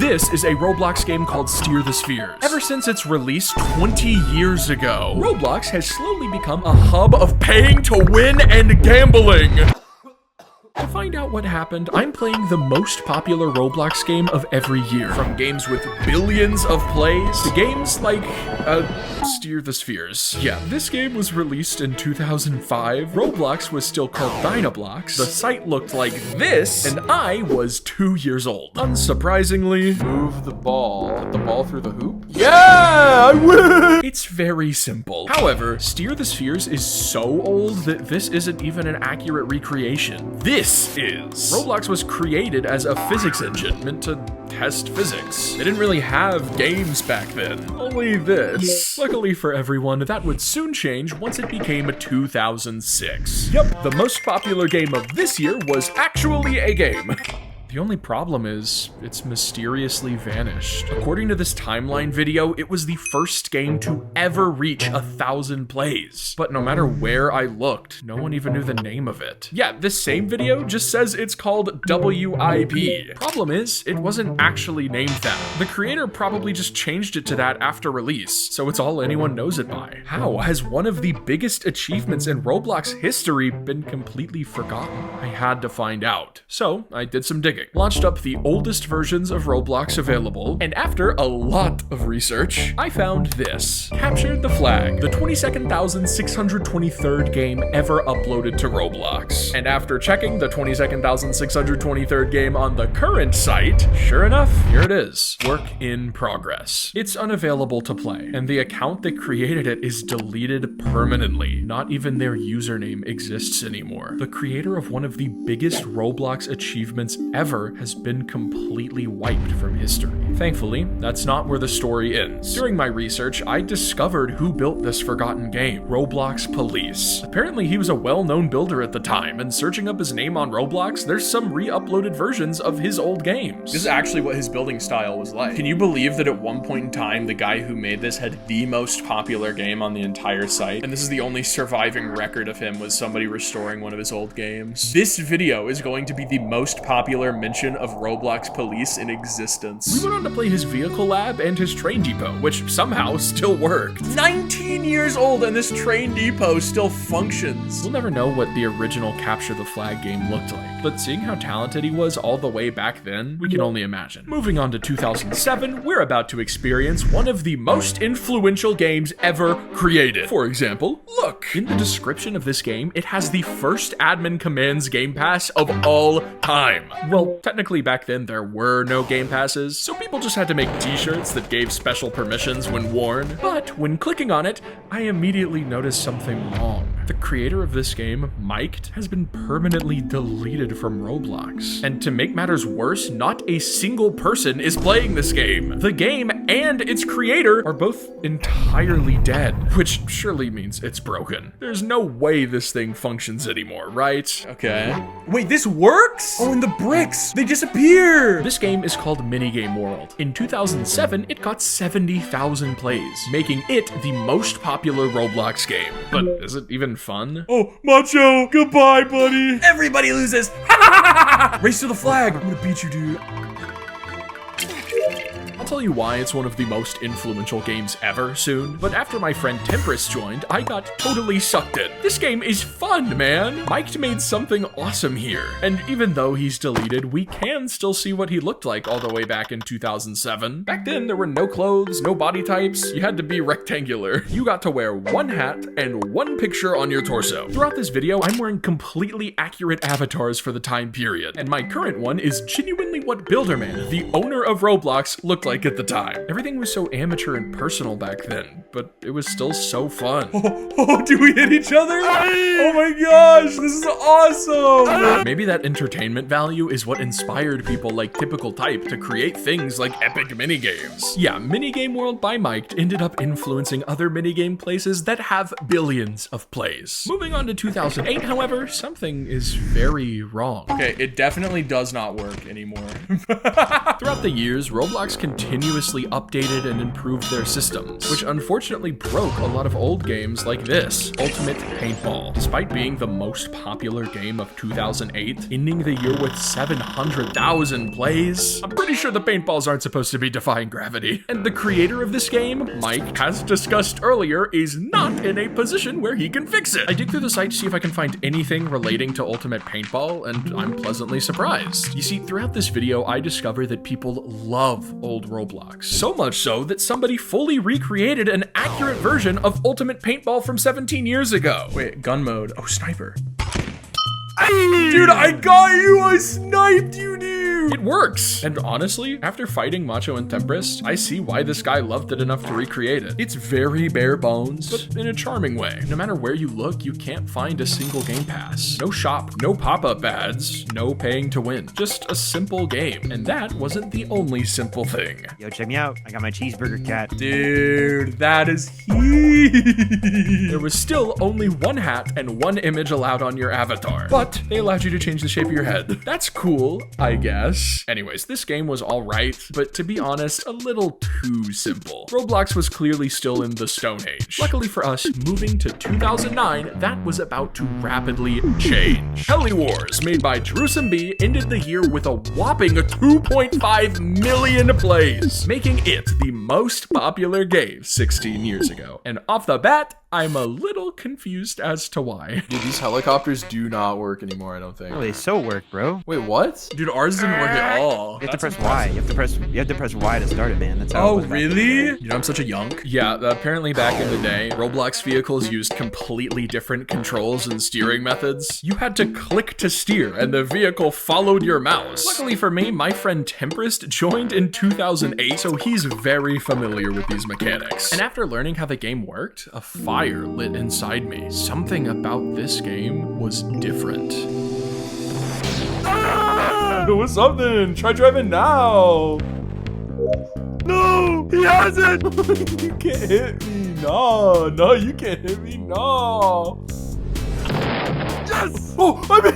This is a Roblox game called Steer the Spheres. Ever since its release 20 years ago, Roblox has slowly become a hub of paying to win and gambling. To find out what happened, I'm playing the most popular Roblox game of every year. From games with billions of plays to games like, Steer the Spheres. Yeah, this game was released in 2005. Roblox was still called Dynablocks. The site looked like this, and I was 2 years old. Unsurprisingly, move the ball. Put the ball through the hoop? Yeah, I win! It's very simple. However, Steer the Spheres is so old that this isn't even an accurate recreation. This is. Roblox was created as a physics engine meant to test physics. They didn't really have games back then. Only this. Luckily for everyone, that would soon change once it became 2006. Yep, the most popular game of this year was actually a game. The only problem is, it's mysteriously vanished. According to this timeline video, it was the first game to ever reach 1,000 plays. But no matter where I looked, no one even knew the name of it. Yeah, this same video just says it's called WIP. Problem is, it wasn't actually named that. The creator probably just changed it to that after release, so it's all anyone knows it by. How has one of the biggest achievements in Roblox history been completely forgotten? I had to find out. So, I did some digging. Launched up the oldest versions of Roblox available, and after a lot of research, I found this. Captured the Flag, the 22,623rd game ever uploaded to Roblox. And after checking the 22,623rd game on the current site, sure enough, here it is. Work in progress. It's unavailable to play, and the account that created it is deleted permanently. Not even their username exists anymore. The creator of one of the biggest Roblox achievements ever has been completely wiped from history. Thankfully, that's not where the story ends. During my research, I discovered who built this forgotten game, Roblox Police. Apparently, he was a well-known builder at the time, and searching up his name on Roblox, there's some re-uploaded versions of his old games. This is actually what his building style was like. Can you believe that at one point in time, the guy who made this had the most popular game on the entire site? And this is the only surviving record of him was somebody restoring one of his old games. This video is going to be the most popular mention of Roblox Police in existence. We went on to play his vehicle lab and his train depot, which somehow still worked. 19 years old and this train depot still functions. We'll never know what the original Capture the Flag game looked like, but seeing how talented he was all the way back then, we can only imagine. Moving on to 2007, we're about to experience one of the most influential games ever created. For example, look. In the description of this game, it has the first admin commands game pass of all time. Well, technically back then there were no game passes, so people just had to make t-shirts that gave special permissions when worn. But when clicking on it, I immediately noticed something wrong. The creator of this game, Mike, has been permanently deleted from Roblox. And to make matters worse, not a single person is playing this game. The game and its creator are both entirely dead, which surely means it's broken. There's no way this thing functions anymore, right? Okay. Wait, this works? Oh, and the bricks, they disappear! This game is called Minigame World. In 2007, it got 70,000 plays, making it the most popular Roblox game. But is it even fun? Oh, Macho, goodbye, buddy! Everybody loses! Race to the flag! I'm gonna beat you, dude. I'll tell you why it's one of the most influential games ever soon, but after my friend Tempress joined, I got totally sucked in. This game is fun, man! Mike made something awesome here, and even though he's deleted, we can still see what he looked like all the way back in 2007. Back then, there were no clothes, no body types, you had to be rectangular. You got to wear one hat and one picture on your torso. Throughout this video, I'm wearing completely accurate avatars for the time period, and my current one is genuinely what Builderman, the owner of Roblox, looked like at the time. Everything was so amateur and personal back then, but it was still so fun. Oh, do we hit each other? Oh my gosh, this is awesome! Maybe that entertainment value is what inspired people like Typical Type to create things like epic minigames. Yeah, Minigame World by Mike ended up influencing other minigame places that have billions of plays. Moving on to 2008, however, something is very wrong. Okay, it definitely does not work anymore. Throughout the years, Roblox continuously updated and improved their systems, which unfortunately unfortunately broke a lot of old games like this, Ultimate Paintball. Despite being the most popular game of 2008, ending the year with 700,000 plays, I'm pretty sure the paintballs aren't supposed to be defying gravity. And the creator of this game, Mike, as discussed earlier, is not in a position where he can fix it. I dig through the site to see if I can find anything relating to Ultimate Paintball, and I'm pleasantly surprised. You see, throughout this video, I discovered that people love old Roblox. So much so that somebody fully recreated an accurate version of Ultimate Paintball from 17 years ago. Wait, gun mode. Oh, sniper. Dude, I got you! I sniped you, dude! It works! And honestly, after fighting Macho and Tempest, I see why this guy loved it enough to recreate it. It's very bare bones, but in a charming way. No matter where you look, you can't find a single game pass. No shop, no pop-up ads, no paying to win. Just a simple game. And that wasn't the only simple thing. Yo, check me out. I got my cheeseburger cat. Dude, that is huge! There was still only one hat and one image allowed on your avatar. But they allowed you to change the shape of your head. That's cool, I guess. Anyways, this game was alright, but to be honest, a little too simple. Roblox was clearly still in the Stone Age. Luckily for us, moving to 2009, that was about to rapidly change. Heli Wars, made by Jerusalem B, ended the year with a whopping 2.5 million plays, making it the most popular game 16 years ago. And off the bat, I'm a little confused as to why. Dude, these helicopters do not work anymore, I don't think. Oh, they so work, bro. Wait, what? Dude, ours didn't work at all. You have to press Y. You have to press Y to start it, man. That's how. Oh, really? You know, I'm such a yunk. Yeah, apparently back in the day, Roblox vehicles used completely different controls and steering methods. You had to click to steer, and the vehicle followed your mouse. Luckily for me, my friend Tempest joined in 2008, so he's very familiar with these mechanics. And after learning how the game worked, a fire lit inside me. Something about this game was different. What's something? Try driving now. No, he has it. You can't hit me. No, you can't hit me. No. Yes. Oh, I mean,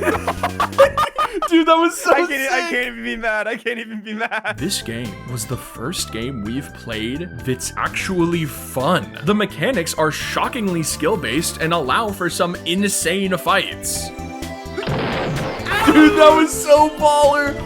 dude, that was so sick. I can't even be mad. I can't even be mad. This game was the first game we've played that's actually fun. The mechanics are shockingly skill-based and allow for some insane fights. Dude, that was so baller.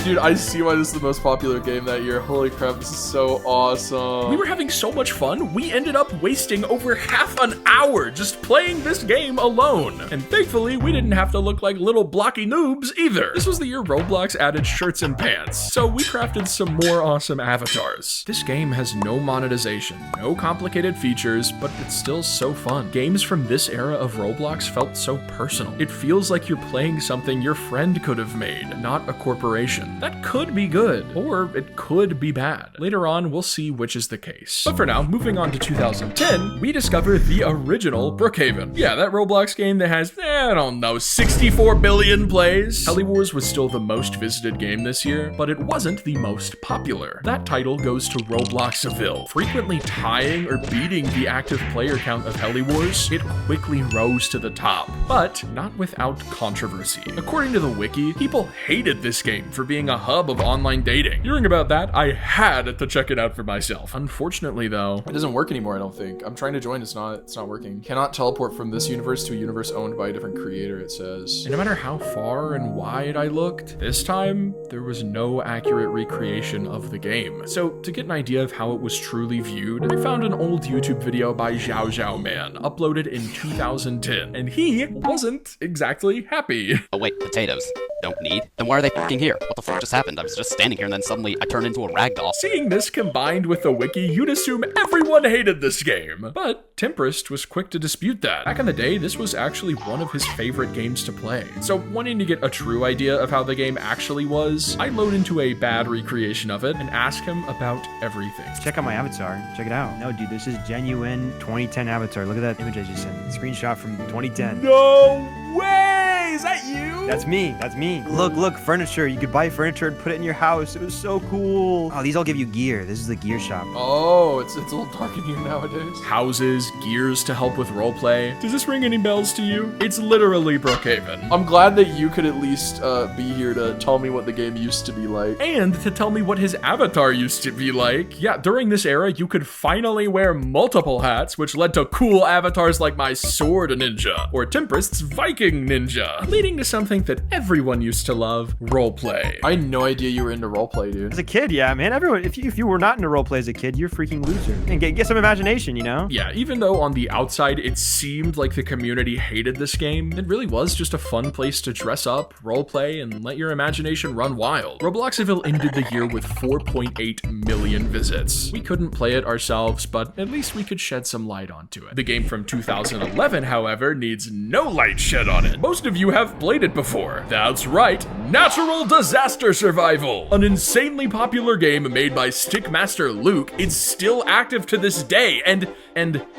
Dude, I see why this is the most popular game that year. Holy crap, this is so awesome. We were having so much fun, we ended up wasting over half an hour just playing this game alone. And thankfully, we didn't have to look like little blocky noobs either. This was the year Roblox added shirts and pants, so we crafted some more awesome avatars. This game has no monetization, no complicated features, but it's still so fun. Games from this era of Roblox felt so personal. It feels like you're playing something your friend could have made, not a corporation. That could be good, or it could be bad. Later on, we'll see which is the case. But for now, moving on to 2010, we discover the original Brookhaven. Yeah, that Roblox game that has, I don't know, 64 billion plays. Heli Wars was still the most visited game this year, but it wasn't the most popular. That title goes to Robloxville, frequently tying or beating the active player count of Heli Wars. It quickly rose to the top, but not without controversy. According to the wiki, people hated this game for being a hub of online dating. Hearing about that, I had to check it out for myself. Unfortunately though, It doesn't work anymore, I don't think. I'm trying to join, it's not working. Cannot teleport from this universe to a universe owned by a different creator, it says. and no matter how far and wide I looked, this time there was no accurate recreation of the game. So to get an idea of how it was truly viewed, I found an old YouTube video by Zhao Zhao Man, uploaded in 2010, and he wasn't exactly happy. Oh wait, potatoes. Don't need? Then why are they fucking here? What the fuck just happened? I was just standing here and then suddenly I turned into a ragdoll. Seeing this combined with the wiki, you'd assume everyone hated this game. But Tempest was quick to dispute that. Back in the day, this was actually one of his favorite games to play. So wanting to get a true idea of how the game actually was, I load into a bad recreation of it and ask him about everything. Check out my avatar. Check it out. No, dude, this is genuine 2010 avatar. Look at that image I just sent. Screenshot from 2010. No way! Is that you? That's me. That's me. Look, furniture. You could buy furniture and put it in your house. It was so cool. Oh, these all give you gear. This is the gear shop. Oh, it's a little dark in here nowadays. Houses, gears to help with roleplay. Does this ring any bells to you? It's literally Brookhaven. I'm glad that you could at least be here to tell me what the game used to be like. And to tell me what his avatar used to be like. Yeah, during this era, you could finally wear multiple hats, which led to cool avatars like my sword ninja, or Temperist's Viking ninja, leading to something that everyone used to love, roleplay. I had no idea you were into roleplay, dude. As a kid, yeah, man. Everyone, if you were not into roleplay as a kid, you're a freaking loser. And get some imagination, you know? Yeah, even though on the outside it seemed like the community hated this game, it really was just a fun place to dress up, roleplay, and let your imagination run wild. Robloxville ended the year with 4.8 million visits. We couldn't play it ourselves, but at least we could shed some light onto it. The game from 2011, however, needs no light shed on it. Most of you have played it before. That's right, Natural Disaster Survival. An insanely popular game made by Stickmaster Luke. It's still active to this day, and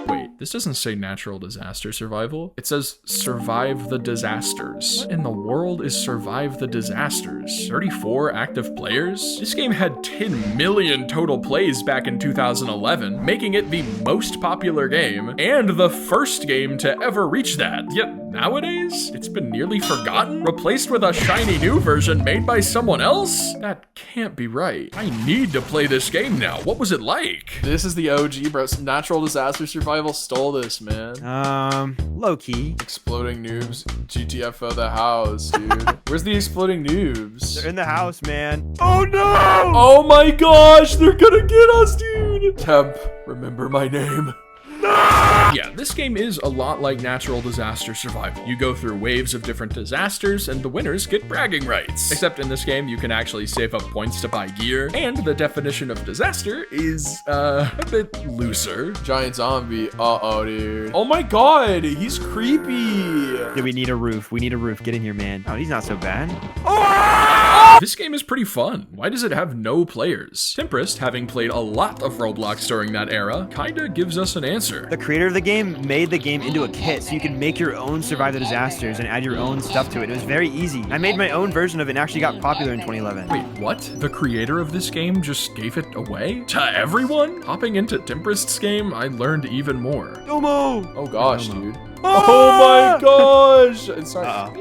wait, this doesn't say Natural Disaster Survival. It says Survive the Disasters. What in the world is Survive the Disasters? 34 active players? This game had 10 million total plays back in 2011, making it the most popular game and the first game to ever reach that. Yet nowadays, it's been nearly forgotten, replaced with a shiny new version made by someone else? That can't be right. I need to play this game now. What was it like? This is the OG, bro. Natural Disaster Survival stole this, man. Low key. Exploding noobs, GTFO the house, dude. Where's the exploding noobs? They're in the house, man. Oh no! Oh my gosh, they're gonna get us, dude. Temp, remember my name. Yeah, this game is a lot like Natural Disaster Survival. You go through waves of different disasters, and the winners get bragging rights. Except in this game, you can actually save up points to buy gear, and the definition of disaster is, a bit looser. Giant zombie. Uh-oh, dude. Oh my god, he's creepy. Yeah, we need a roof. We need a roof. Get in here, man. Oh, he's not so bad. This game is pretty fun. Why does it have no players? Temperist, having played a lot of Roblox during that era, kinda gives us an answer. The creator of the game made the game into a kit, so you can make your own Survive the Disasters and add your own stuff to it. It was very easy. I made my own version of it and actually got popular in 2011. Wait, what? The creator of this game just gave it away? To everyone? Hopping into Temperist's game, I learned even more. Domo! Oh gosh, dude. Oh my gosh. Sorry.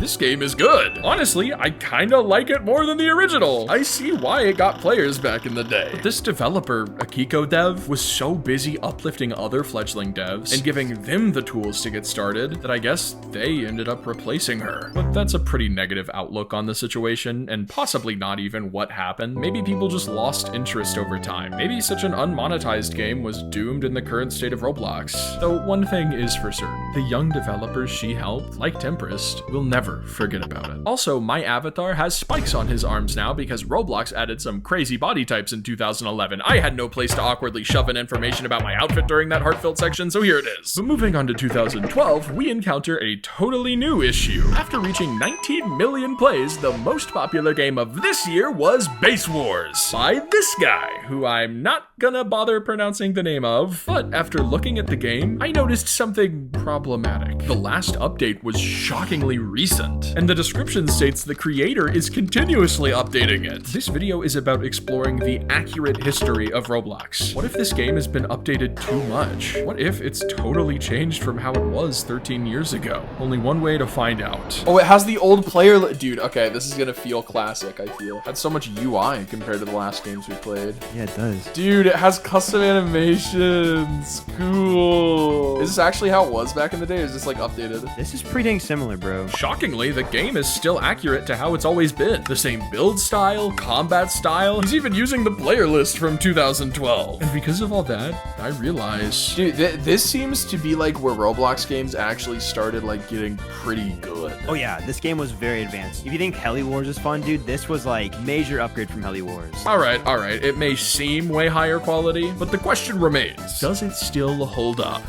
This game is good. Honestly, I kinda like it more than the original. I see why it got players back in the day. But this developer, Akiko Dev, was so busy uplifting other fledgling devs and giving them the tools to get started that I guess they ended up replacing her. But that's a pretty negative outlook on the situation, and possibly not even what happened. Maybe people just lost interest over time. Maybe such an unmonetized game was doomed in the current state of Roblox. Though one thing is for certain, the young developers she helped, like Temperist, will never forget about it. Also, my avatar has spikes on his arms now because Roblox added some crazy body types in 2011. I had no place to awkwardly shove in information about my outfit during that heartfelt section, so here it is. But moving on to 2012, we encounter a totally new issue. After reaching 19 million plays, the most popular game of this year was Base Wars by this guy, who I'm not gonna bother pronouncing the name of, but after looking at the game, I noticed something problematic. The last update was shockingly recent, and the description states the creator is continuously updating it. This video is about exploring the accurate history of Roblox. What if this game has been updated too much? What if it's totally changed from how it was 13 years ago? Only one way to find out. Oh, it has the old player dude, okay, this is gonna feel classic, I feel. It had so much UI compared to the last games we played. Yeah, it does. Dude, it has custom animations. Cool. Is this actually how it was back in the day, or is this like updated? This is pretty dang similar, bro. Shockingly, the game is still accurate to how it's always been. The same build style, combat style. He's even using the player list from 2012. And because of all that, I realize... Dude, this seems to be like where Roblox games actually started like getting pretty good. Oh yeah, this game was very advanced. If you think Heli Wars is fun, dude, this was like major upgrade from Heli Wars. All right. It may seem way higher quality, but the question remains, does it still hold up?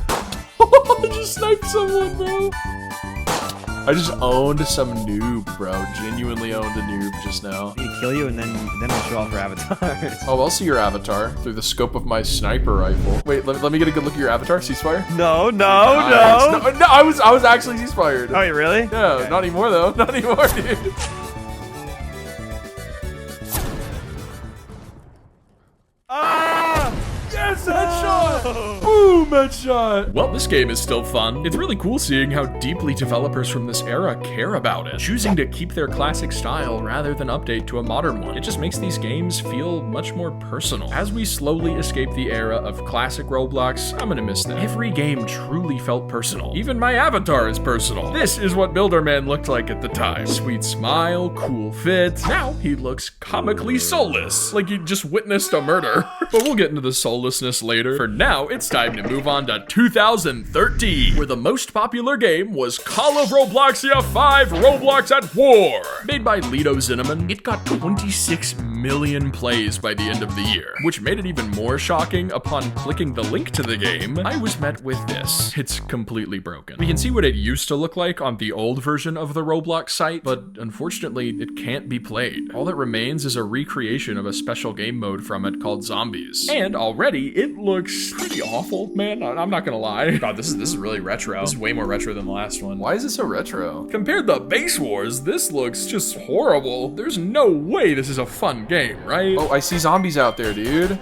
I just sniped someone, bro. I just owned some noob, bro. Genuinely owned a noob just now. I'm gonna kill you and then I'll show off your avatars. Oh, I'll see your avatar through the scope of my sniper rifle. Wait, let me get a good look at your avatar. Ceasefire? No. No, I was actually ceasefired. Oh, you really? Yeah, Okay. not anymore though. Not anymore, dude. Ah! Yes, headshot! Boom, headshot! Well, this game is still fun. It's really cool seeing how deeply developers from this era care about it, choosing to keep their classic style rather than update to a modern one. It just makes these games feel much more personal. As we slowly escape the era of classic Roblox, I'm gonna miss that. Every game truly felt personal. Even my avatar is personal. This is what Builderman looked like at the time. Sweet smile, cool fit. Now he looks comically soulless, like he just witnessed a murder. But we'll get into the soullessness later. For now, it's time to move on to 2013, where the most popular game was Call of Robloxia 5 Roblox at War. Made by Lido Zinnemann, it got 26 million plays by the end of the year, which made it even more shocking. Upon clicking the link to the game, I was met with this. It's completely broken. We can see what it used to look like on the old version of the Roblox site, but unfortunately, it can't be played. All that remains is a recreation of a special game mode from it called Zombies. And already, it looks pretty awful, man. I'm not gonna lie. God, this is really retro. This is way more retro than the last one. Why is it so retro? Compared to Base Wars, this looks just horrible. There's no way this is a fun game, right? Oh, I see zombies out there, dude.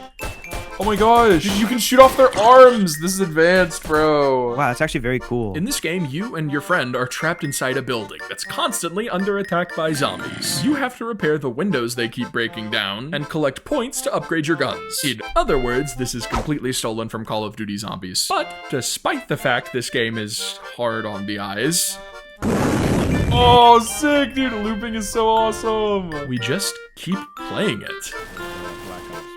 Oh my gosh, you can shoot off their arms. This is advanced, bro. Wow, that's actually very cool. In this game, you and your friend are trapped inside a building that's constantly under attack by zombies. You have to repair the windows they keep breaking down and collect points to upgrade your guns. In other words, this is completely stolen from Call of Duty Zombies. But despite the fact this game is hard on the eyes, Oh, sick, dude. Looping is so awesome. we just keep playing it.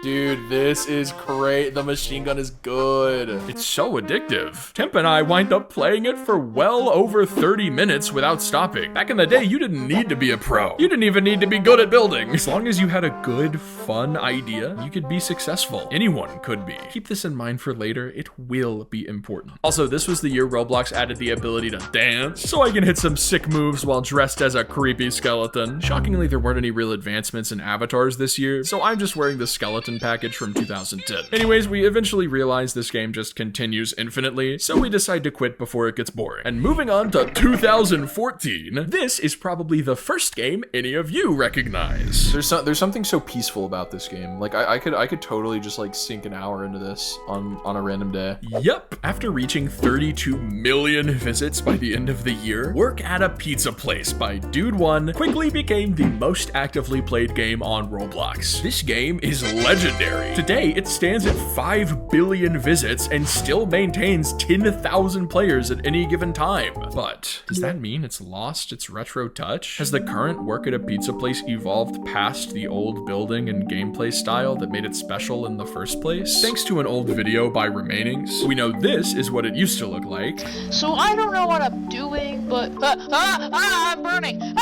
Dude, this is great. The machine gun is good. It's so addictive. Temp and I wind up playing it for well over 30 minutes without stopping. Back in the day, you didn't need to be a pro. You didn't even need to be good at building. As long as you had a good, fun idea, you could be successful. Anyone could be. Keep this in mind for later. It will be important. Also, this was the year Roblox added the ability to dance, so I can hit some sick moves while dressed as a creepy skeleton. Shockingly, there weren't any real advancements in avatars this year, so I'm just wearing the skeleton package from 2010. Anyways, we eventually realize this game just continues infinitely, so we decide to quit before it gets boring. And moving on to 2014, this is probably the first game any of you recognize. There's something so peaceful about this game. Like I could totally just like sink an hour into this on a random day. Yep. After reaching 32 million visits by the end of the year, Work at a Pizza Place by Dude One quickly became the most actively played game on Roblox. This game is legendary. Today, it stands at 5 billion visits and still maintains 10,000 players at any given time. But does that mean it's lost its retro touch? Has the current Work at a Pizza Place evolved past the old building and gameplay style that made it special in the first place? Thanks to an old video by Remainings, we know this is what it used to look like. So I don't know what I'm doing, but I'm burning. I'm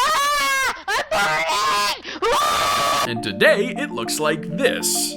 burning! And today, it looks like this.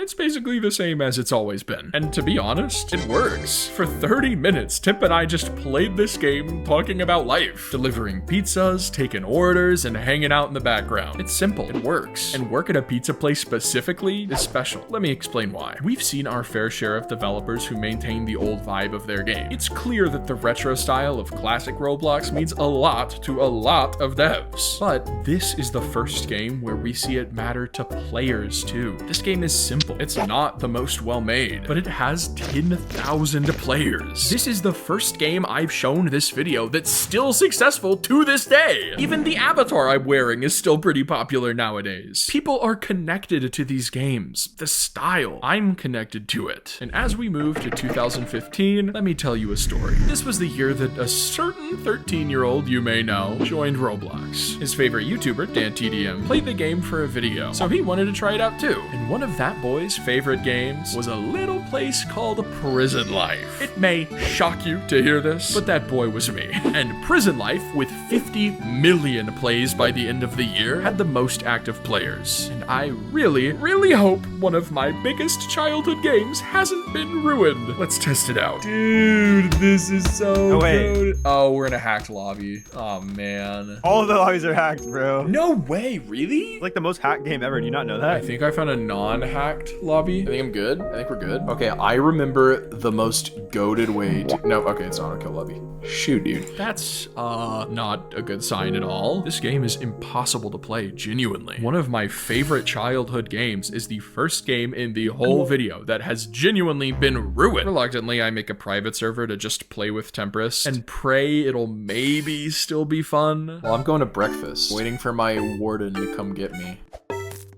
It's basically the same as it's always been. And to be honest, it works. For 30 minutes, Tip and I just played this game talking about life, delivering pizzas, taking orders, and hanging out in the background. It's simple, it works. And Work at a Pizza Place specifically is special. Let me explain why. We've seen our fair share of developers who maintain the old vibe of their game. It's clear that the retro style of classic Roblox means a lot to a lot of devs. But this is the first game where we see it matter to players too. This game is simple. It's not the most well-made, but it has 10,000 players. This is the first game I've shown this video that's still successful to this day. Even the avatar I'm wearing is still pretty popular nowadays. People are connected to these games. The style, I'm connected to it. And as we move to 2015, let me tell you a story. This was the year that a certain 13-year-old you may know joined Roblox. His favorite YouTuber, DanTDM, played the game for a video, so he wanted to try it out too. And one of that boy's favorite games was a little place called Prison Life. It may shock you to hear this, but that boy was me. And Prison Life, with 50 million plays by the end of the year, had the most active players. And I really, really hope one of my biggest childhood games hasn't been ruined. Let's test it out. Dude, this is so good. Oh, we're in a hacked lobby. Oh, man. All of the lobbies are hacked, bro. No way, really? It's like the most hacked game ever. Do you not know I that? think I found a non-hacked lobby. I think I'm good. I think we're good. Okay, I remember the most goated way to... No, okay, it's not a kill lobby. Shoot, dude. That's, not a good sign at all. This game is impossible to play, genuinely. One of my favorite childhood games is the first game in the whole video that has genuinely been ruined. Reluctantly, I make a private server to just play with Tempest and pray it'll maybe still be fun. Well, I'm going to breakfast, waiting for my warden to come get me.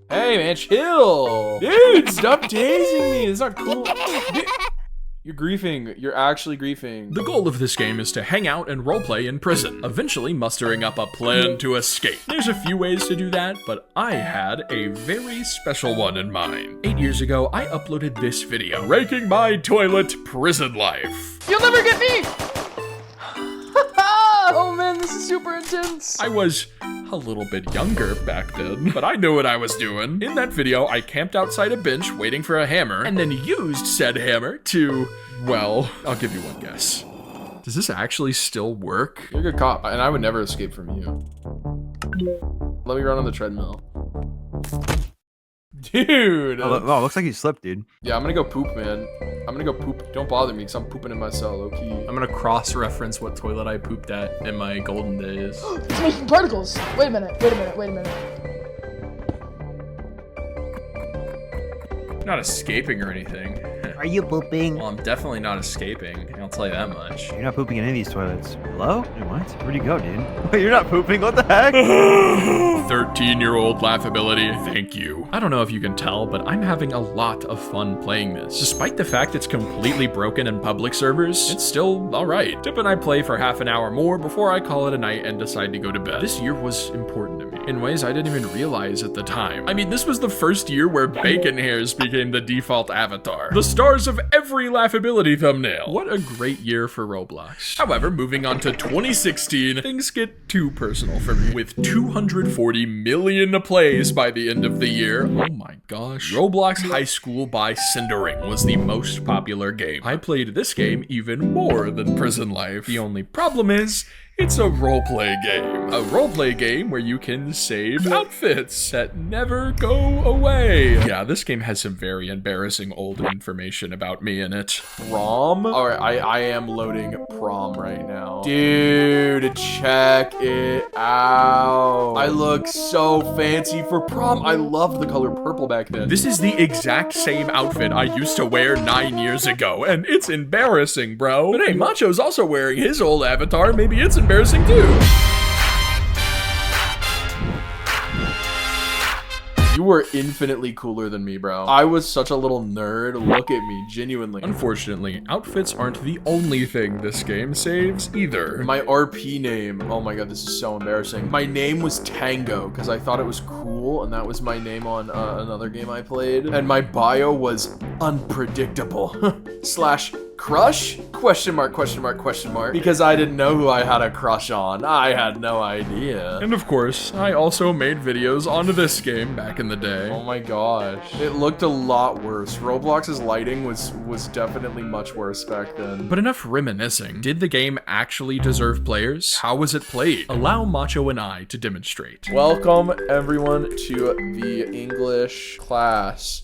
Hey, man, chill. Dude, stop tasing me. It's not cool. Dude, you're griefing. You're actually griefing. The goal of this game is to hang out and roleplay in prison, eventually mustering up a plan to escape. There's a few ways to do that, but I had a very special one in mind. 8 years ago, I uploaded this video, Raking My Toilet Prison Life. You'll never get me! Oh man, this is super intense. I was a little bit younger back then, but I knew what I was doing. In that video, I camped outside a bench waiting for a hammer, and then used said hammer to, well, I'll give you one guess. Does this actually still work? You're a good cop, and I would never escape from you. Let me run on the treadmill. Dude! Oh, looks like you slipped, dude. Yeah, I'm gonna go poop, man. I'm gonna go poop. Don't bother me, because I'm pooping in my cell, low-key. I'm gonna cross-reference what toilet I pooped at in my golden days. It's making particles. Wait a minute, wait a minute, wait a minute. Not escaping or anything. Are you pooping? Well, I'm definitely not escaping. I'll tell you that much. You're not pooping in any of these toilets. Hello? Wait, what? Where'd you go, dude? Wait, you're not pooping? What the heck? 13-year-old Laughability, thank you. I don't know if you can tell, but I'm having a lot of fun playing this. Despite the fact it's completely broken in public servers, it's still alright. Tip and I play for half an hour more before I call it a night and decide to go to bed. This year was important to me, in ways I didn't even realize at the time. I mean, this was the first year where bacon hairs became the default avatar. The stars of every Laughability thumbnail. What a great year for Roblox. However, moving on to 2016, things get too personal for me. With 240 million plays by the end of the year, oh my gosh. Roblox High School by Cindering was the most popular game. I played this game even more than Prison Life. The only problem is, it's a roleplay game. A roleplay game where you can save outfits that never go away. Yeah, this game has some very embarrassing old information about me in it. Prom? Alright, I am loading prom right now. Dude, check it out. I look so fancy for prom. I loved the color purple back then. This is the exact same outfit I used to wear 9 years ago, and it's embarrassing, bro. But hey, Macho's also wearing his old avatar. Maybe it's embarrassing too. You were infinitely cooler than me, bro. I was such a little nerd. Look at me, genuinely. Unfortunately, outfits aren't the only thing this game saves either. My RP name, oh my god, this is so embarrassing. My name was Tango because I thought it was cool, and that was my name on another game I played. And my bio was unpredictable slash crush? Question mark, question mark, question mark. Because I didn't know who I had a crush on. I had no idea. And of course, I also made videos on this game back in the day. Oh my gosh. It looked a lot worse. Roblox's lighting was definitely much worse back then. But enough reminiscing. Did the game actually deserve players? How was it played? Allow Macho and I to demonstrate. Welcome everyone to the English class.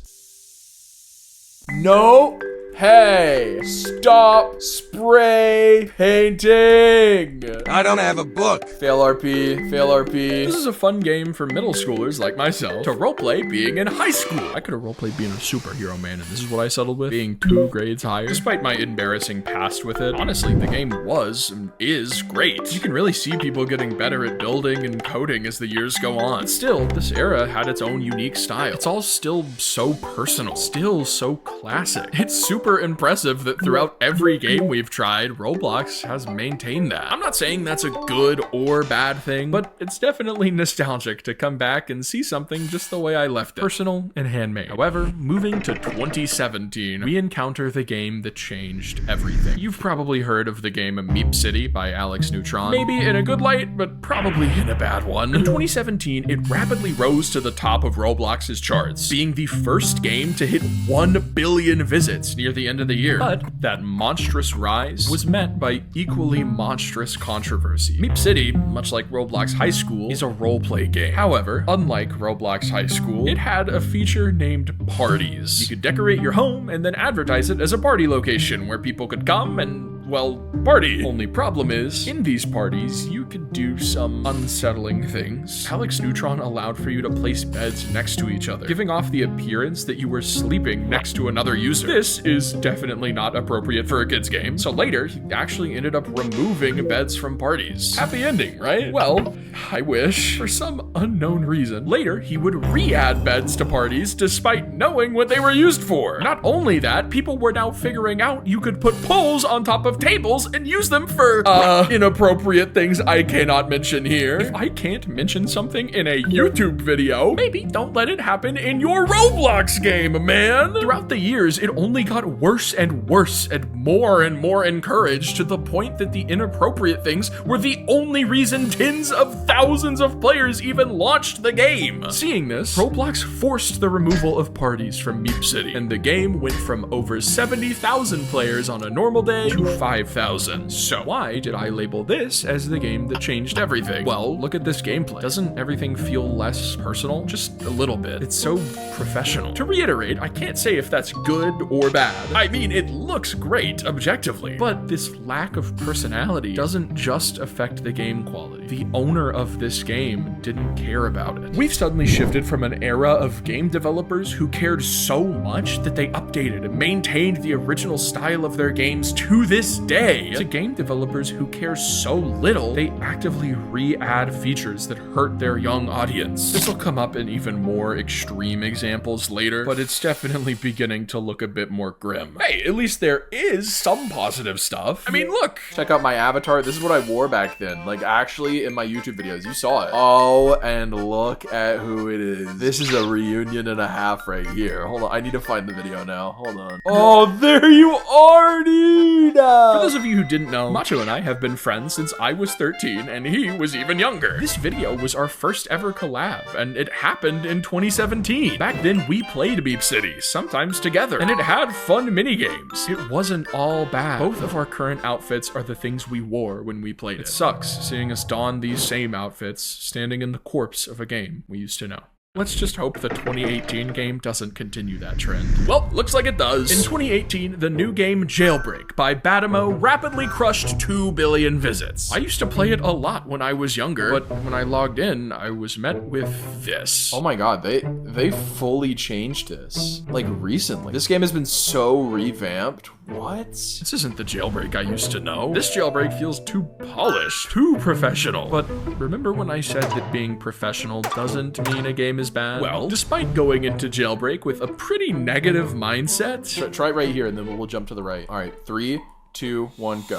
No. Hey, stop spray painting. I don't have a book. Fail RP, fail RP. This is a fun game for middle schoolers like myself to roleplay being in high school. I could have roleplayed being a superhero, man, and this is what I settled with, being 2 grades higher. Despite my embarrassing past with it, honestly, the game was and is great. You can really see people getting better at building and coding as the years go on. But still, this era had its own unique style. It's all still so personal, still so classic. It's super super impressive that throughout every game we've tried, Roblox has maintained that. I'm not saying that's a good or bad thing, but it's definitely nostalgic to come back and see something just the way I left it. Personal and handmade. However, moving to 2017, we encounter the game that changed everything. You've probably heard of the game Meep City by Alex Neutron. Maybe in a good light, but probably in a bad one. In 2017, it rapidly rose to the top of Roblox's charts, being the first game to hit 1 billion visits near the end of the year. But that monstrous rise was met by equally monstrous controversy. Meep City, much like Roblox High School, is a roleplay game. However, unlike Roblox High School, it had a feature named parties. You could decorate your home and then advertise it as a party location where people could come and, well, party. Only problem is, in these parties, you could do some unsettling things. Alex Neutron allowed for you to place beds next to each other, giving off the appearance that you were sleeping next to another user. This is definitely not appropriate for a kid's game, so later, he actually ended up removing beds from parties. Happy ending, right? Well, I wish. For some unknown reason, later, he would re-add beds to parties despite knowing what they were used for. Not only that, people were now figuring out you could put poles on top of tables and use them for, inappropriate things I cannot mention here. If I can't mention something in a YouTube video, maybe don't let it happen in your Roblox game, man. Throughout the years, it only got worse and more encouraged to the point that the inappropriate things were the only reason tens of thousands of players even launched the game. Seeing this, Roblox forced the removal of parties from Meep City, and the game went from over 70,000 players on a normal day to 5,000. So why did I label this as the game that changed everything? Well, look at this gameplay. Doesn't everything feel less personal? Just a little bit. It's so professional. To reiterate, I can't say if that's good or bad. I mean, it looks great, objectively, but this lack of personality doesn't just affect the game quality. The owner of this game didn't care about it. We've suddenly shifted from an era of game developers who cared so much that they updated and maintained the original style of their games to this day, to game developers who care so little they actively re-add features that hurt their young audience. This will come up in even more extreme examples later, but it's definitely beginning to look a bit more grim. Hey, at least there is some positive stuff. I mean, look. Check out my avatar. This is what I wore back then. Like, actually, in my YouTube videos, you saw it. Oh, and look at who it is. This is a reunion and a half right here. Hold on, I need to find the video now. Hold on. Oh, there you are, dude! For those of you who didn't know, Macho and I have been friends since I was 13 and he was even younger. This video was our first ever collab, and it happened in 2017. Back then, we played Meep City, sometimes together, and it had fun minigames. It wasn't all bad. Both of our current outfits are the things we wore when we played it. It sucks seeing us don these same outfits, standing in the corpse of a game we used to know. Let's just hope the 2018 game doesn't continue that trend. Well, looks like it does. In 2018, the new game Jailbreak by Batimo rapidly crushed 2 billion visits. I used to play it a lot when I was younger, but when I logged in, I was met with this. Oh my god, they fully changed this. Like, recently. This game has been so revamped. What? This isn't the Jailbreak I used to know. This Jailbreak feels too polished, too professional. But remember when I said that being professional doesn't mean a game is bad? Well, despite going into Jailbreak with a pretty negative mindset... Try it right here, and then we'll jump to the right. All right, 3, 2, 1, go.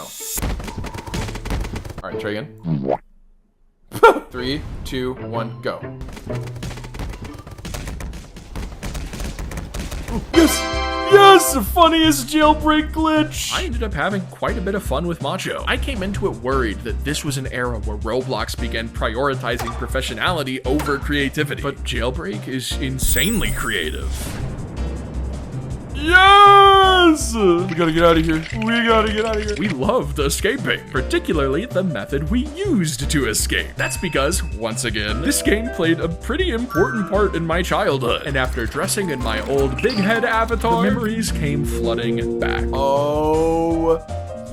All right, try again. 3, 2, 1, go. Yes! Yes! The funniest jailbreak glitch! I ended up having quite a bit of fun with Macho. I came into it worried that this was an era where Roblox began prioritizing professionality over creativity. But Jailbreak is insanely creative. Yes! We gotta get out of here. We gotta get out of here. We loved escaping, particularly the method we used to escape. That's because, once again, this game played a pretty important part in my childhood. And after dressing in my old big head avatar, the memories came flooding back. Oh,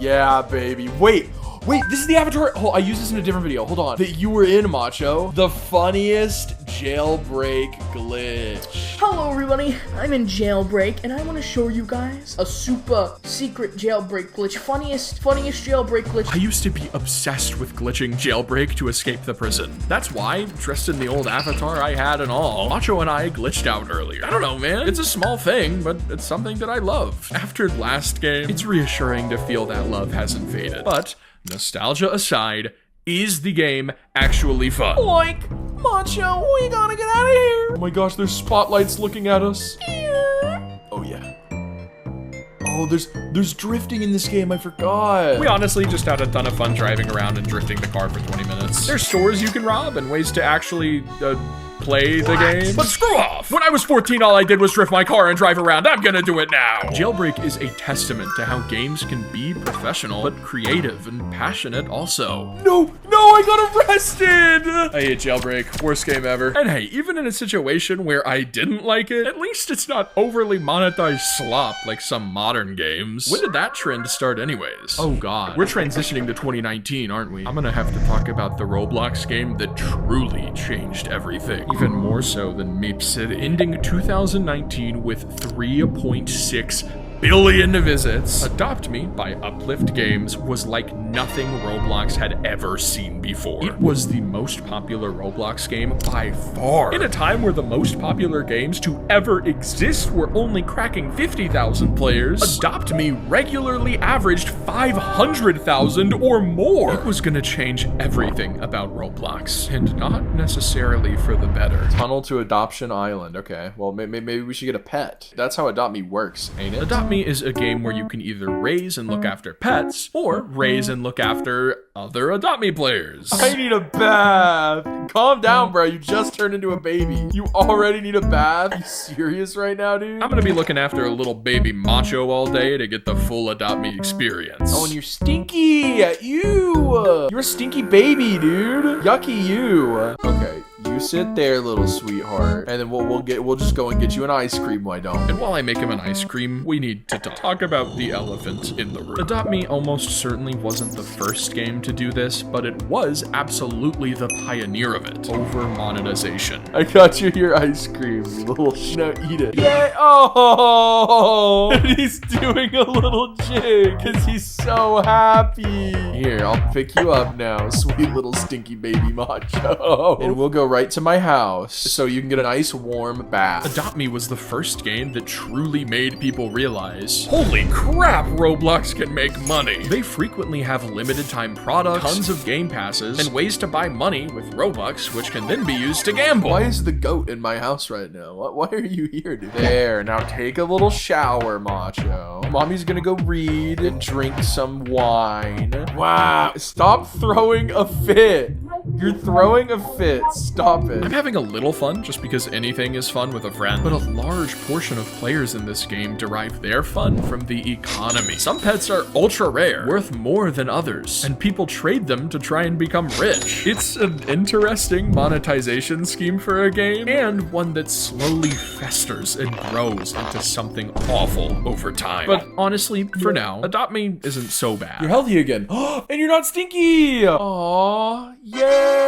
yeah, baby. Wait. Wait, this is the avatar. Oh, I used this in a different video. Hold on. That you were in, Macho. The funniest jailbreak glitch. Hello everybody, I'm in Jailbreak and I want to show you guys a super secret jailbreak glitch. Funniest jailbreak glitch. I used to be obsessed with glitching Jailbreak to escape the prison. That's why, dressed in the old avatar I had and all, Macho and I glitched out earlier. I don't know, man. It's a small thing, but it's something that I love. After last game, it's reassuring to feel that love hasn't faded. But, nostalgia aside, is the game actually fun? Like, Macho, we gotta get out of here. Oh my gosh, there's spotlights looking at us. Oh yeah. Oh, there's drifting in this game, I forgot. We honestly just had a ton of fun driving around and drifting the car for 20 minutes. There's stores you can rob and ways to actually, play the game. But screw off! When I was 14, all I did was drift my car and drive around. I'm gonna do it now! Jailbreak is a testament to how games can be professional, but creative and passionate also. No, I got arrested! I hate Jailbreak. Worst game ever. And hey, even in a situation where I didn't like it, at least it's not overly monetized slop like some modern games. When did that trend start anyways? Oh god. We're transitioning to 2019, aren't we? I'm gonna have to talk about the Roblox game that truly changed everything. Even more so than Meepsid, ending 2019 with 3.6 billion visits. Adopt Me by Uplift Games was like nothing Roblox had ever seen before. It was the most popular Roblox game by far. In a time where the most popular games to ever exist were only cracking 50,000 players, Adopt Me regularly averaged 500,000 or more. It was gonna change everything about Roblox, and not necessarily for the better. Tunnel to Adoption Island. Okay, well, maybe we should get a pet. That's how Adopt Me works, ain't it? Adopt Me is a game where you can either raise and look after pets, or raise and look after other Adopt Me players. I need a bath. Calm down, bro. You just turned into a baby. You already need a bath? You serious right now, dude? I'm gonna be looking after a little baby Macho all day to get the full Adopt Me experience. Oh, and you're stinky. Ew. You're a stinky baby, dude. Yucky you. Okay. You sit there, little sweetheart, and then we'll just go and get you an ice cream, why don't? And while I make him an ice cream, we need to talk about the elephant in the room. Adopt Me almost certainly wasn't the first game to do this, but it was absolutely the pioneer of it. Over monetization. I got you your ice cream, you little now eat it. Yay! Oh! And he's doing a little jig because he's so happy. Here, I'll pick you up now, sweet little stinky baby Macho. And we'll go right to my house so you can get a nice warm bath. Adopt Me was the first game that truly made people realize, holy crap, Roblox can make money. They frequently have limited time products, tons of game passes, and ways to buy money with Robux, which can then be used to gamble. Why is the goat in my house right now? Why are you here, dude? There, now take a little shower, Macho. Mommy's gonna go read and drink some wine. Wow, stop throwing a fit. You're throwing a fit. Stop it. I'm having a little fun just because anything is fun with a friend, but a large portion of players in this game derive their fun from the economy. Some pets are ultra rare, worth more than others, and people trade them to try and become rich. It's an interesting monetization scheme for a game, and one that slowly festers and grows into something awful over time. But honestly, for now, Adopt Me isn't so bad. You're healthy again. And you're not stinky. Aww, yay.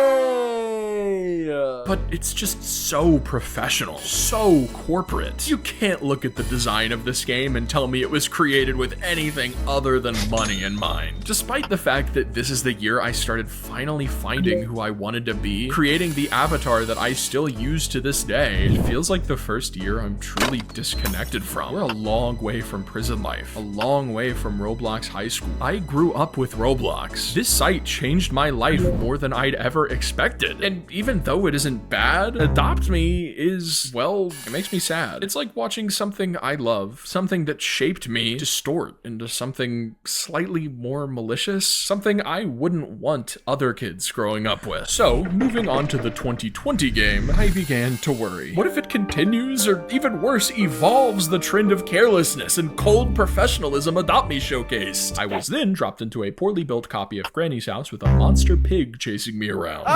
But it's just so professional, so corporate. You can't look at the design of this game and tell me it was created with anything other than money in mind. Despite the fact that this is the year I started finally finding who I wanted to be, creating the avatar that I still use to this day, it feels like the first year I'm truly disconnected from. We're a long way from prison life, a long way from Roblox high school. I grew up with Roblox. This site changed my life more than I'd ever expected. And even though it isn't bad, Adopt Me is, well, it makes me sad. It's like watching something I love, something that shaped me, distort into something slightly more malicious, something I wouldn't want other kids growing up with. So, moving on to the 2020 game, I began to worry. What if it continues, or even worse, evolves the trend of carelessness and cold professionalism Adopt Me showcased? I was then dropped into a poorly built copy of Granny's house with a monster pig chasing me around.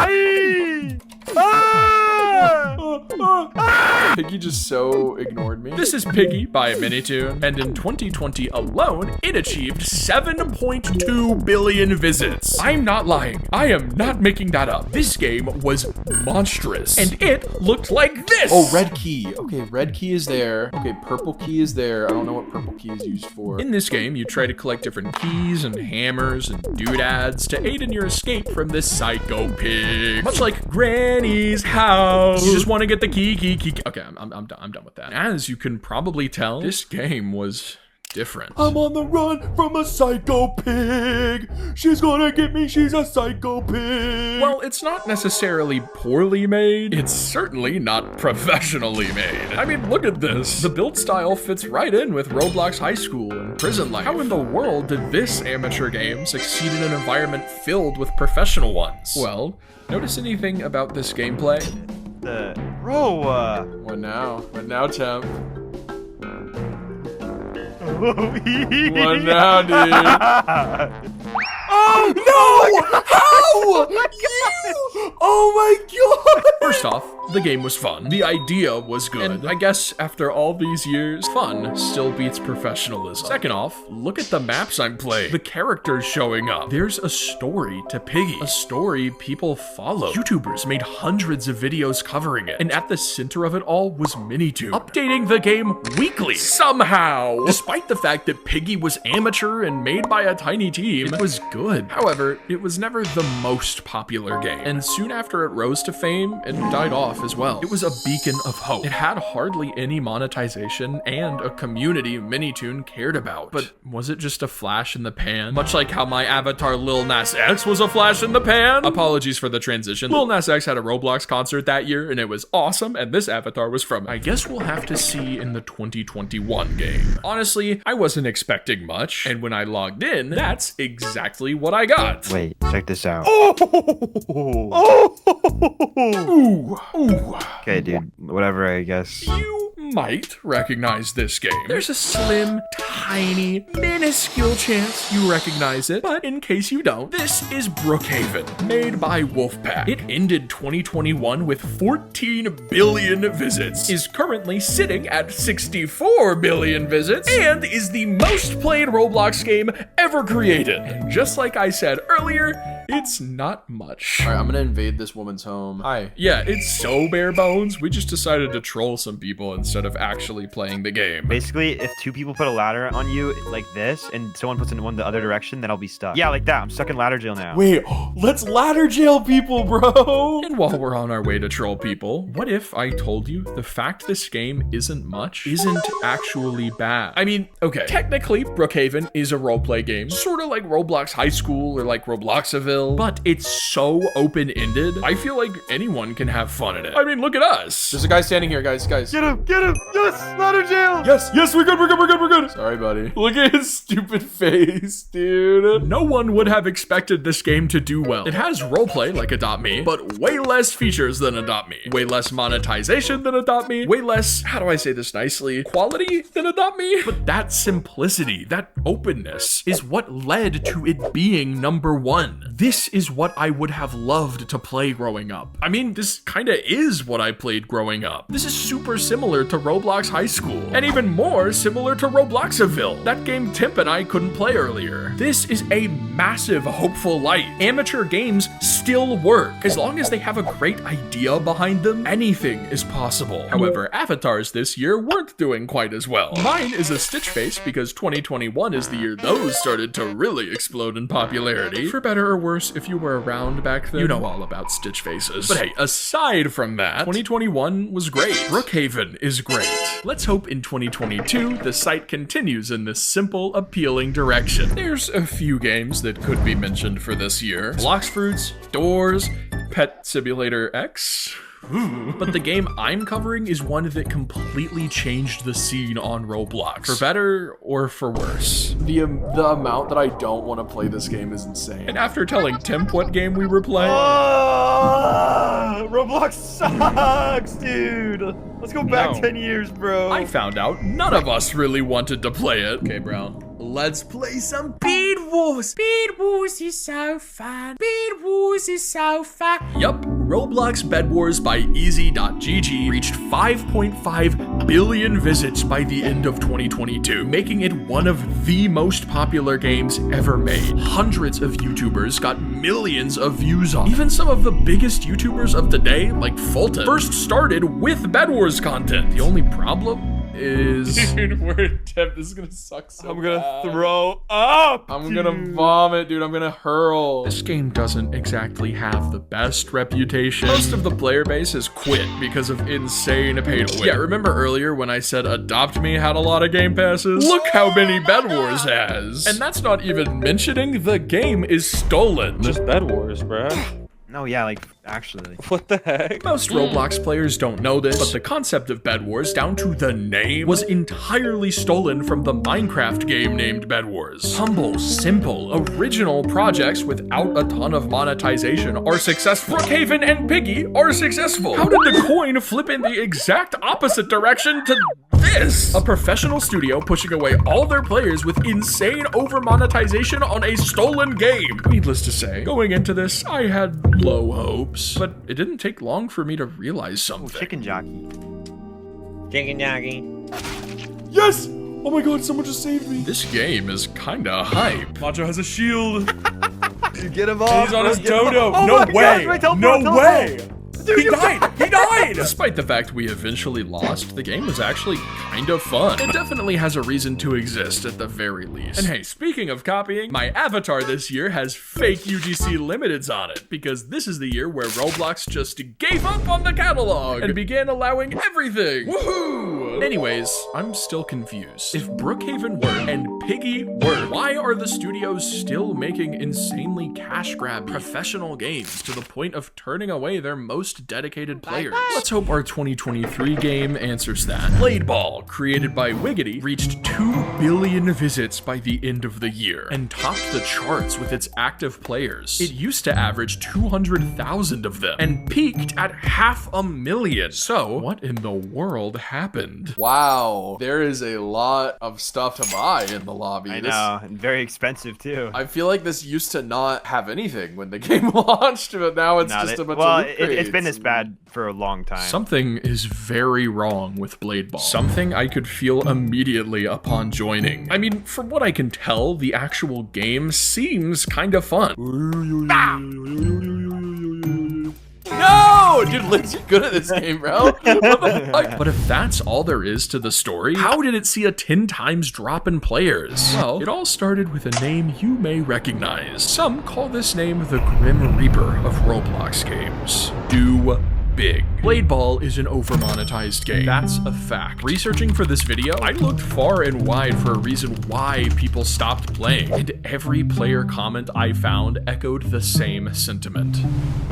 Piggy just so ignored me. This is Piggy by Minitoon, and in 2020 alone, it achieved 7.2 billion visits. I'm not lying. I am not making that up. This game was monstrous, and it looked like this. Oh, red key. Okay, red key is there. Okay, purple key is there. I don't know what purple key is used for. In this game, you try to collect different keys and hammers and doodads to aid in your escape from this psycho pig. Much like Granny's house. You just want to get the key. Okay, I'm done with that. As you can probably tell, this game was different. I'm on the run from a psycho pig. She's gonna get me. She's a psycho pig. Well, it's not necessarily poorly made. It's certainly not professionally made. I mean, look at this. The build style fits right in with Roblox high school and prison life. How in the world did this amateur game succeed in an environment filled with professional ones? Well, notice anything about this gameplay? What now? What now, Temp? What now, dude? Oh no! How? You? Oh my god! First off, the game was fun. The idea was good. And I guess after all these years, fun still beats professionalism. Second off, look at the maps I'm playing. The characters showing up. There's a story to Piggy. A story people follow. YouTubers made hundreds of videos covering it. And at the center of it all was Minitoon, updating the game weekly. Somehow. Despite the fact that Piggy was amateur and made by a tiny team, it was good. However, it was never the most popular game. And soon after it rose to fame, it died off as well. It was a beacon of hope. It had hardly any monetization and a community Minitoon cared about. But was it just a flash in the pan? Much like how my avatar Lil Nas X was a flash in the pan? Apologies for the transition. Lil Nas X had a Roblox concert that year and it was awesome, and this avatar was from, I guess we'll have to see in the 2021 game. Honestly, I wasn't expecting much, and when I logged in, that's exactly what I got. Wait, check this out. Ooh. Okay, dude. Whatever, I guess. You might recognize this game. There's a slim, tiny, minuscule chance you recognize it, but in case you don't, this is Brookhaven, made by Wolfpack. It ended 2021 with 14 billion visits, is currently sitting at 64 billion visits, and is the most played Roblox game ever created. And just like I said earlier, it's not much. All right, I'm gonna invade this woman's home. Hi. Yeah, it's so bare bones. We just decided to troll some people instead of actually playing the game. Basically, if two people put a ladder on you like this, and someone puts it in one the other direction, then I'll be stuck. Yeah, like that. I'm stuck in ladder jail now. Wait, let's ladder jail people, bro. And while we're on our way to troll people, what if I told you the fact this game isn't much isn't actually bad? I mean, okay, technically, Brookhaven is a roleplay game, sort of like Roblox High School or like Robloxaville, but it's so open-ended, I feel like anyone can have fun in it. I mean, look at us. There's a guy standing here, guys. Get him! Yes! Ladder jail! Yes, we're good. Sorry, buddy. Look at his stupid face, dude. No one would have expected this game to do well. It has roleplay like Adopt Me, but way less features than Adopt Me. Way less monetization than Adopt Me. Way less, how do I say this nicely, quality than Adopt Me. But that simplicity, that openness, is what led to it being #1. This is what I would have loved to play growing up. I mean, this kinda is what I played growing up. This is super similar to Roblox High School, and even more similar to Robloxaville, that game Timp and I couldn't play earlier. This is a massive hopeful light. Amateur games still work. As long as they have a great idea behind them, anything is possible. However, avatars this year weren't doing quite as well. Mine is a Stitch face because 2021 is the year those started to really explode in popularity. For better or worse, if you were around back then, you know all about Stitch faces. But hey, aside from that, 2021 was great. Brookhaven is great. Let's hope in 2022, the site continues in this simple, appealing direction. There's a few games that could be mentioned for this year. Blocks Fruits, Doors, Pet Simulator X. But the game I'm covering is one that completely changed the scene on Roblox. For better or for worse. The amount that I don't want to play this game is insane. And after telling Timp what game we were playing... Roblox sucks, dude. Let's go back 10 years, bro. I found out none of us really wanted to play it. Okay, bro. Let's play some Speed Wars. Bed Wars is so fun. Bed Wars is so fun. Yup, Roblox Bed Wars by Easy.gg reached 5.5 billion visits by the end of 2022, making it one of the most popular games ever made. Hundreds of YouTubers got millions of views on it. Even some of the biggest YouTubers of today, like Fulton, first started with Bed Wars content. The only problem is... Dude, this is gonna suck so I'm gonna throw up. I'm gonna vomit, dude. I'm gonna hurl. This game doesn't exactly have the best reputation. Most of the player base has quit because of insane pay to win. Yeah, remember earlier when I said Adopt Me had a lot of game passes? Look how many Bed Wars has. And that's not even mentioning the game is stolen. Just Bed Wars, bruh. No, yeah, like, actually. What the heck? Most Roblox players don't know this, but the concept of Bed Wars, down to the name, was entirely stolen from the Minecraft game named Bed Wars. Humble, simple, original projects without a ton of monetization are successful. Brookhaven and Piggy are successful. How did the coin flip in the exact opposite direction to this? A professional studio pushing away all their players with insane over-monetization on a stolen game. Needless to say, going into this, I had low hopes, but it didn't take long for me to realize something. Chicken jockey. Chicken jockey. Yes! Oh my god, someone just saved me. This game is kinda hype. Macho has a shield. Get him off. He's on his dodo. Oh No my way. gosh, my teleport, No teleport. way. Dude, He died. He died. Despite the fact we eventually lost, the game was actually kind of fun. It definitely has a reason to exist at the very least. And hey, speaking of copying, my avatar this year has fake UGC limiteds on it, because this is the year where Roblox just gave up on the catalog and began allowing everything. Woohoo! Anyways, I'm still confused. If Brookhaven were and Piggy were, why are the studios still making insanely cash grab professional games to the point of turning away their most dedicated players? Let's hope our 2023 game answers that. Blade Ball, created by Wiggity, reached 2 billion visits by the end of the year and topped the charts with its active players. It used to average 200,000 of them and peaked at 500,000. So, what in the world happened? Wow, there is a lot of stuff to buy in the lobby. I know, and very expensive too. I feel like this used to not have anything when the game launched, but now it's just a bunch of loot it's been crates. this bad for a long time. Something is very wrong with Blade Ball. Something I could feel immediately upon joining. I mean, from what I can tell, the actual game seems kind of fun. No! Dude, Lynn's good at this game, bro. What the fuck? But if that's all there is to the story, how did it see a 10 times drop in players? Well, it all started with a name you may recognize. Some call this name the Grim Reaper of Roblox games. Do Big. Blade Ball is an over-monetized game. That's a fact. Researching for this video, I looked far and wide for a reason why people stopped playing, and every player comment I found echoed the same sentiment.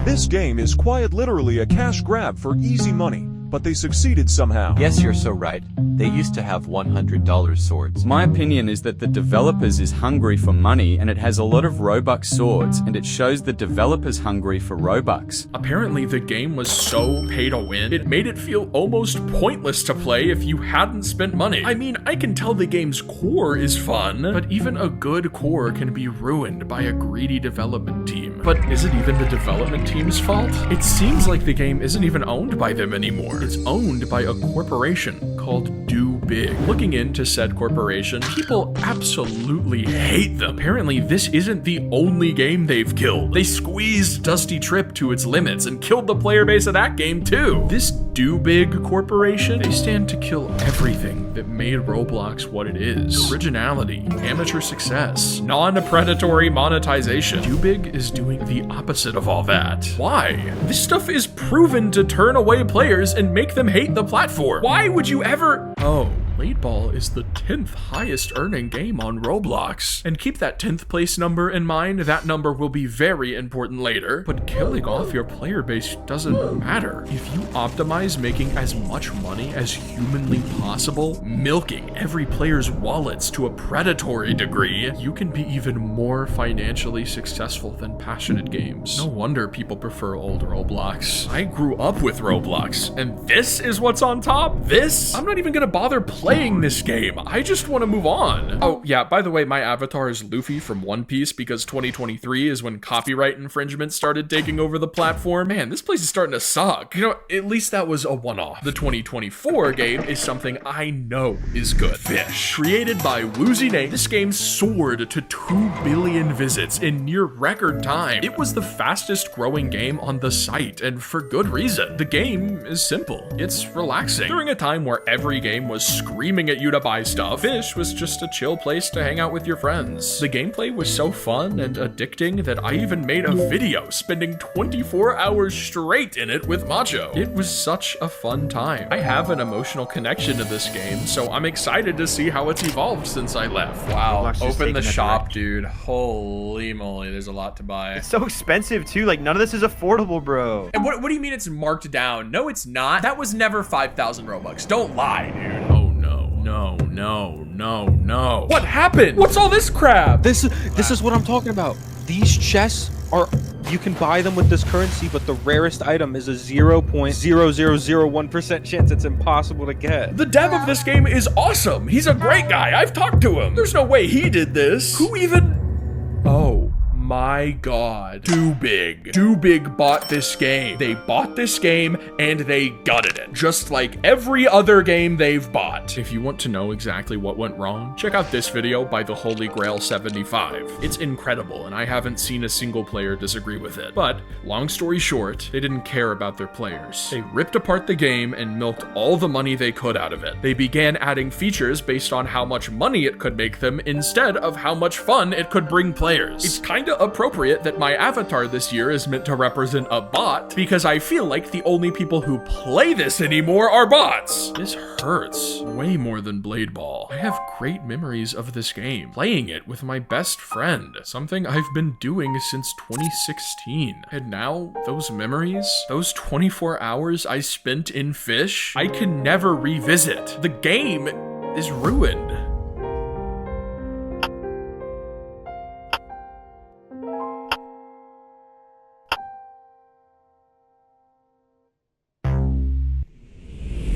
This game is quite literally a cash grab for easy money, but they succeeded somehow. Yes, you're so right. They used to have $100 swords. My opinion is that the developers is hungry for money and it has a lot of Robux swords and it shows the developers hungry for Robux. Apparently the game was so pay to win, it made it feel almost pointless to play if you hadn't spent money. I mean, I can tell the game's core is fun, but even a good core can be ruined by a greedy development team. But is it even the development team's fault? It seems like the game isn't even owned by them anymore. It's owned by a corporation called Do Big. Looking into said corporation, people absolutely hate them. Apparently, this isn't the only game they've killed. They squeezed Dusty Trip to its limits and killed the player base of that game too. This Do Big corporation, they stand to kill everything that made Roblox what it is. Originality, amateur success, non-predatory monetization. Do Big is doing the opposite of all that. Why? This stuff is proven to turn away players and make them hate the platform. Why would you ever... Oh, Blade Ball is the 10th highest earning game on Roblox. And keep that 10th place number in mind, that number will be very important later. But killing off your player base doesn't matter. If you optimize making as much money as humanly possible, milking every player's wallets to a predatory degree, you can be even more financially successful than passionate games. No wonder people prefer old Roblox. I grew up with Roblox, and this is what's on top? This? I'm not even gonna bother playing playing this game. I just want to move on. Oh, yeah, by the way, my avatar is Luffy from One Piece because 2023 is when copyright infringement started taking over the platform. Man, this place is starting to suck. You know, at least that was a one-off. The 2024 game is something I know is good. Fish. Created by Woozy Nate, this game soared to 2 billion visits in near record time. It was the fastest growing game on the site, and for good reason. The game is simple. It's relaxing. During a time where every game was screaming at you to buy stuff, Fish was just a chill place to hang out with your friends. The gameplay was so fun and addicting that I even made a video spending 24 hours straight in it with Macho. It was such a fun time. I have an emotional connection to this game, so I'm excited to see how it's evolved since I left. Wow, open the shop, dude. Holy moly, there's a lot to buy. It's so expensive too, like none of this is affordable, bro. And what do you mean it's marked down? No, it's not. That was never 5,000 Robux. Don't lie, dude. Oh no, no, no, no, no. What happened? What's all this crap? This is what I'm talking about. These chests are, you can buy them with this currency, but the rarest item is a 0.0001% chance. It's impossible to get. The dev of this game is awesome. He's a great guy. I've talked to him. There's no way he did this. Who even... Oh my god. Too Big. Too Big bought this game. They bought this game and they gutted it. Just like every other game they've bought. If you want to know exactly what went wrong, check out this video by the Holy Grail 75. It's incredible and I haven't seen a single player disagree with it. But, long story short, they didn't care about their players. They ripped apart the game and milked all the money they could out of it. They began adding features based on how much money it could make them instead of how much fun it could bring players. It's kinda appropriate that my avatar this year is meant to represent a bot because I feel like the only people who play this anymore are bots. This hurts way more than Blade Ball. I have great memories of this game, playing it with my best friend, something I've been doing since 2016. And now those memories, those 24 hours I spent in Fish, I can never revisit. The game is ruined.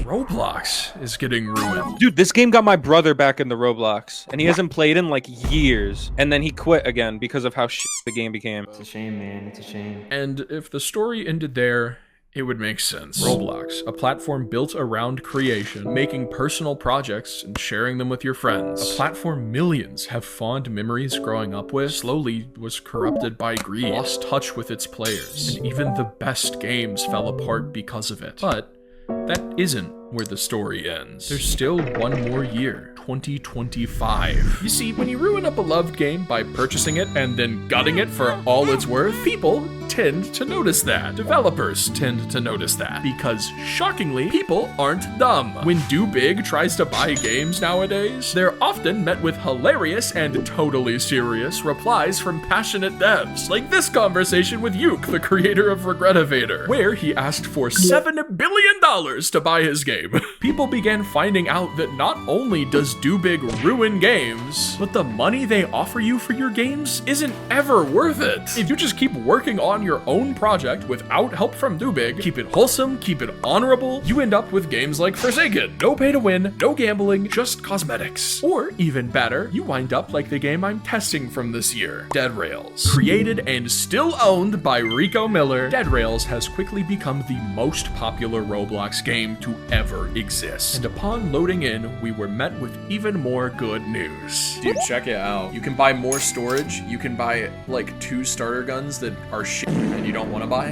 Roblox is getting ruined. Dude, this game got my brother back in the Roblox, and he hasn't played in like years. And then he quit again because of how shit the game became. It's a shame, man. It's a shame. And if the story ended there, it would make sense. Roblox, a platform built around creation, making personal projects and sharing them with your friends. A platform millions have fond memories growing up with, slowly was corrupted by greed, lost touch with its players, and even the best games fell apart because of it. But that isn't where the story ends. There's still one more year, 2025. You see, when you ruin a beloved game by purchasing it and then gutting it for all it's worth, people tend to notice that. Developers tend to notice that. Because, shockingly, people aren't dumb. When Do Big tries to buy games nowadays, they're often met with hilarious and totally serious replies from passionate devs. Like this conversation with Yuke, the creator of Regretivator, where he asked for $7 billion to buy his game. People began finding out that not only does Do Big ruin games, but the money they offer you for your games isn't ever worth it. If you just keep working on your own project without help from Do Big, keep it wholesome, keep it honorable, you end up with games like Forsaken. No pay to win, no gambling, just cosmetics. Or even better, you wind up like the game I'm testing from this year, Dead Rails. Created and still owned by Rico Miller, Dead Rails has quickly become the most popular Roblox game to ever exist. And upon loading in, we were met with even more good news. Dude, check it out. You can buy more storage. You can buy like 2 starter guns that are shit and you don't want to buy.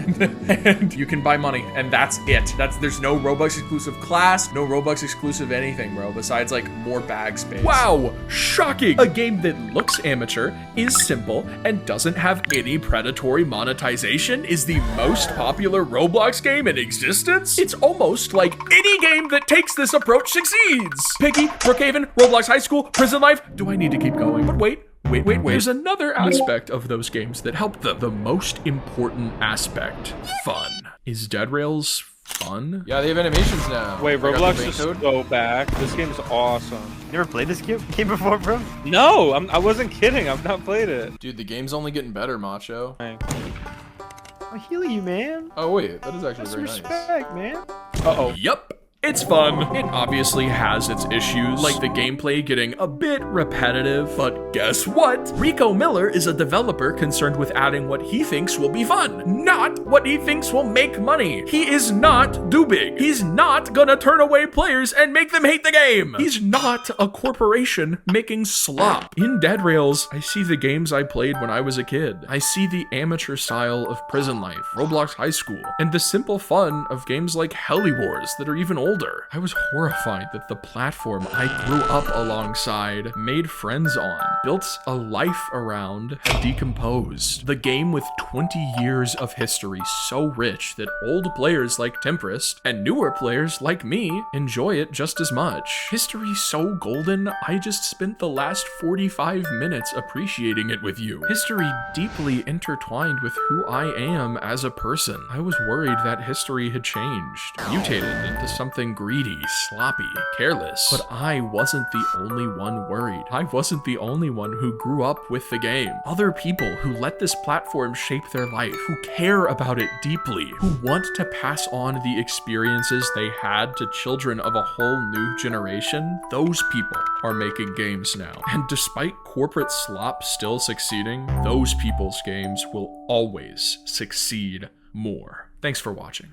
And you can buy money, and that's it. There's no Robux exclusive class, no Robux exclusive anything, bro, besides like more bag space. Wow, shocking! A game that looks amateur, is simple, and doesn't have any predatory monetization is the most popular Roblox game in existence? It's almost like any game that takes this approach succeeds. Piggy, Brookhaven, Roblox High School, Prison Life. Do I need to keep going? But wait. There's another aspect of those games that help them. The most important aspect, fun. Is Dead Rails fun? Yeah, they have animations now. Wait, Roblox is so back. This game is awesome. You never played this game before, bro? No, I wasn't kidding. I've not played it. Dude, the game's only getting better, Macho. I'll heal you, man. Oh wait, that is actually That's very nice. respect, man. Uh-oh. Yup. It's fun. It obviously has its issues, like the gameplay getting a bit repetitive, but guess what? Rico Miller is a developer concerned with adding what he thinks will be fun, not what he thinks will make money. He is not Dubig. He's not gonna turn away players and make them hate the game. He's not a corporation making slop. In Dead Rails, I see the games I played when I was a kid. I see the amateur style of prison life, Roblox High School, and the simple fun of games like Helly Wars that are even older. I was horrified that the platform I grew up alongside, made friends on, built a life around, had decomposed. The game with 20 years of history so rich that old players like Temperist and newer players like me enjoy it just as much. History so golden, I just spent the last 45 minutes appreciating it with you. History deeply intertwined with who I am as a person. I was worried that history had changed, mutated into something greedy, sloppy, careless. But I wasn't the only one worried. I wasn't the only one who grew up with the game. Other people who let this platform shape their life, who care about it deeply, who want to pass on the experiences they had to children of a whole new generation, those people are making games now. And despite corporate slop still succeeding, those people's games will always succeed more. Thanks for watching.